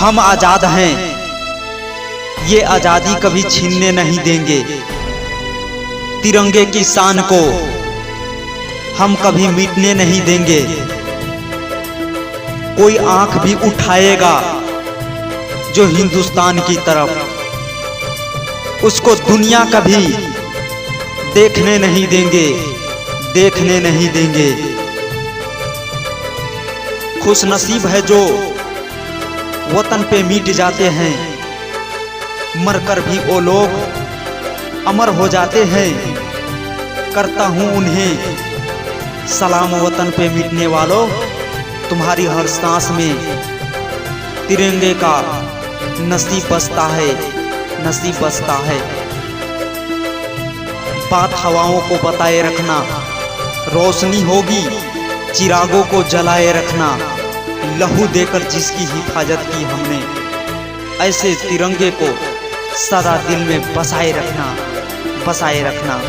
हम आजाद हैं, ये आजादी कभी छीनने नहीं देंगे। तिरंगे की शान को हम कभी मिटने नहीं देंगे। कोई आंख भी उठाएगा जो हिंदुस्तान की तरफ, उसको दुनिया कभी देखने नहीं देंगे, देखने नहीं देंगे। खुशनसीब है जो वतन पे मिट जाते हैं, मरकर भी वो लोग अमर हो जाते हैं। करता हूँ उन्हें सलाम वतन पे मिटने वालों, तुम्हारी हर सांस में तिरंगे का नसीब बसता है, नसीब बसता है। बात हवाओं को बताए रखना, रोशनी होगी चिरागों को जलाए रखना। लहू देकर जिसकी हिफाजत की हमने, ऐसे तिरंगे को सदा दिल में बसाए रखना, बसाए रखना।